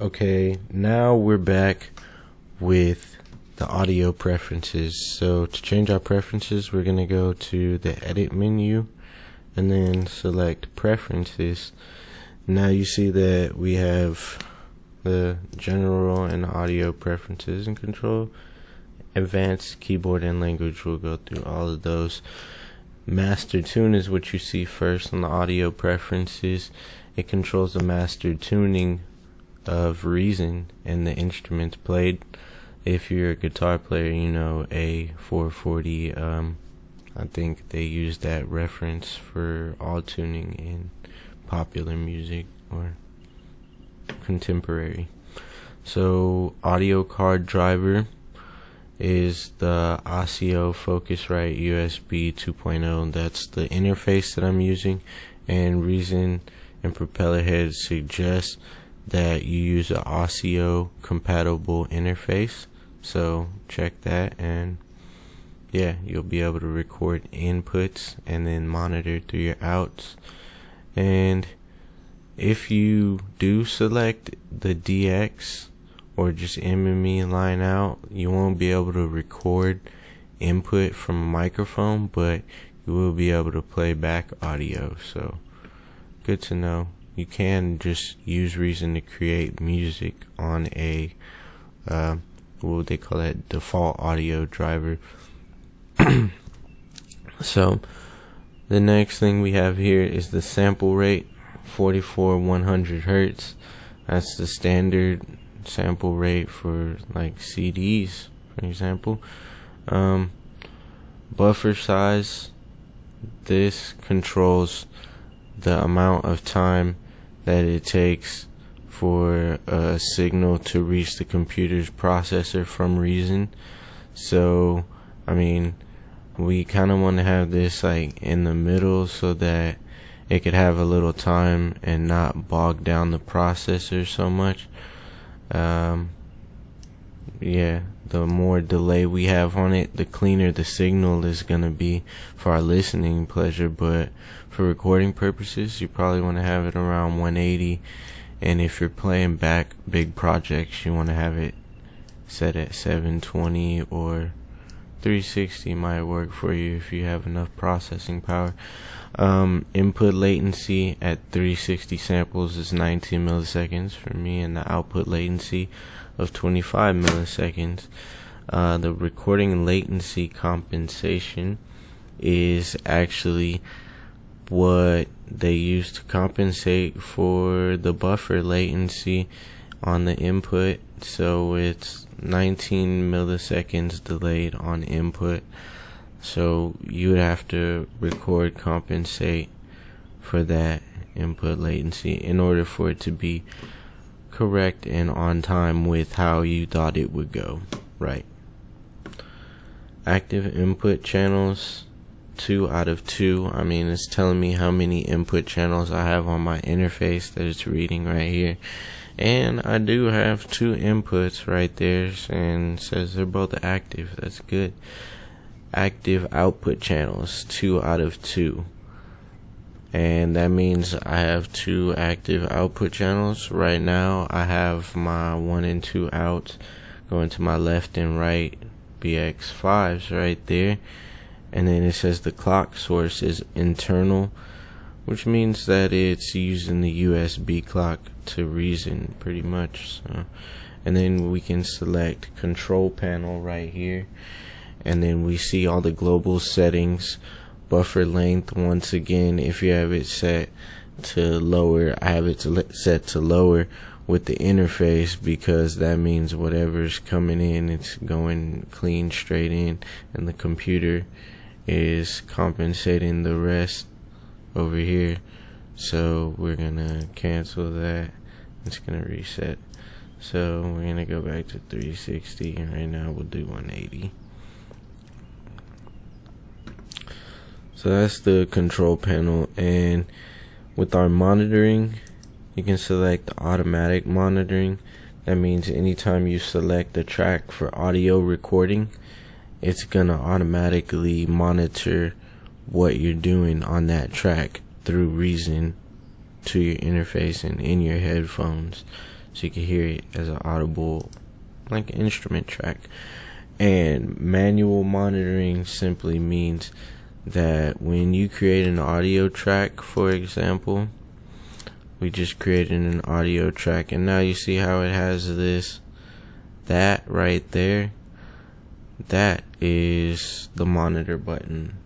Okay, now we're back with the audio preferences. So to change our preferences, we're going to go to the edit menu and then select preferences. Now you see that we have the general and audio preferences and control. Advanced keyboard and language, we'll go through all of those. Master tune is what you see first on the audio preferences. It controls the master tuning of Reason and the instruments played. If you're a guitar player, you know A440. I think they use that reference for all tuning in popular music or contemporary. So audio card driver is the ASIO Focusrite USB 2.0. That's the interface that I'm using, and Reason and Propellerhead suggest that you use an ASIO compatible interface. So check that, and yeah, you'll be able to record inputs and then monitor through your outs. And if you do select the DX or just MME line out, you won't be able to record input from a microphone, but you will be able to play back audio. So good to know. You can just use Reason to create music on a what would they call that, default audio driver. So the next thing we have here is the sample rate, 44/100 hertz. That's the standard sample rate for like CDs, for example. Buffer size, this controls the amount of time that it takes for a signal to reach the computer's processor from Reason. So I mean, we kind of want to have this like in the middle so that it could have a little time and not bog down the processor so much. Yeah, the more delay we have on it, the cleaner the signal is going to be for our listening pleasure. But for recording purposes, you probably want to have it around 180. And if you're playing back big projects, you want to have it set at 720, or 360 might work for you if you have enough processing power. Input latency at 360 samples is 19 milliseconds for me, and the output latency of 25 milliseconds. The recording latency compensation is actually what they use to compensate for the buffer latency on the input. So it's 19 milliseconds delayed on input. So you would have to record compensate for that input latency in order for it to be correct and on time with how you thought it would go. Right. Active input channels, 2 out of 2. I mean, it's telling me how many input channels I have on my interface that it's reading right here. And I do have 2 inputs right there, and it says they're both active. That's good. Active output channels, 2 out of 2. And that means I have 2 active output channels. Right now I have my 1 and 2 out going to my left and right BX5s right there. And then it says the clock source is internal, which means that it's using the USB clock to Reason pretty much. So, and then we can select control panel right here, and then we see all the global settings. Buffer length, once again, if you have it set to lower, I have it set to lower with the interface, because that means whatever's coming in, it's going clean straight in, and the computer is compensating the rest over here. So we're gonna cancel that. It's gonna reset. So we're gonna go back to 360, and right now we'll do 180. So that's the control panel. And with our monitoring, you can select automatic monitoring. That means anytime you select a track for audio recording, it's gonna automatically monitor what you're doing on that track through Reason to your interface and in your headphones. so you can hear it as an audible, like an instrument track. And manual monitoring simply means that when you create an audio track, for example, we just created an audio track, and now you see how it has that right there. That is the monitor button,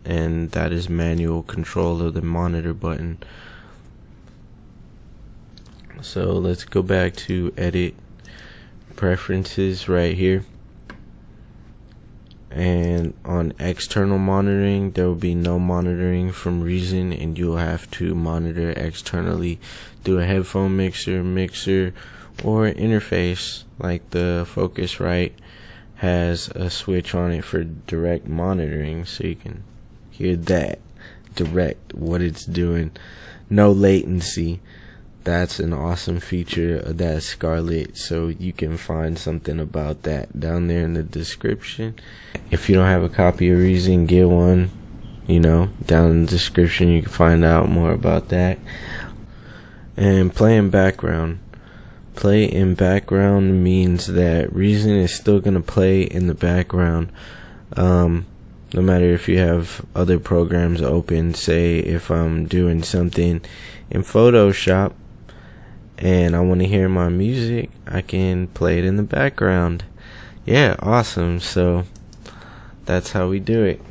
and that is manual control of the monitor button. So let's go back to edit preferences right here, and on external monitoring there will be no monitoring from Reason, and you'll have to monitor externally through a headphone mixer or interface. Like the Focusrite has a switch on it for direct monitoring, so you can hear that direct, what it's doing, no latency. That's an awesome feature of that Scarlett, so you can find something about that down there in the description. If you don't have a copy of Reason, get one. Down in the description you can find out more about that. And play in background. Play in background means that Reason is still going to play in the background, no matter if you have other programs open. Say if I'm doing something in Photoshop and I want to hear my music, I can play it in the background. Yeah, awesome. So that's how we do it.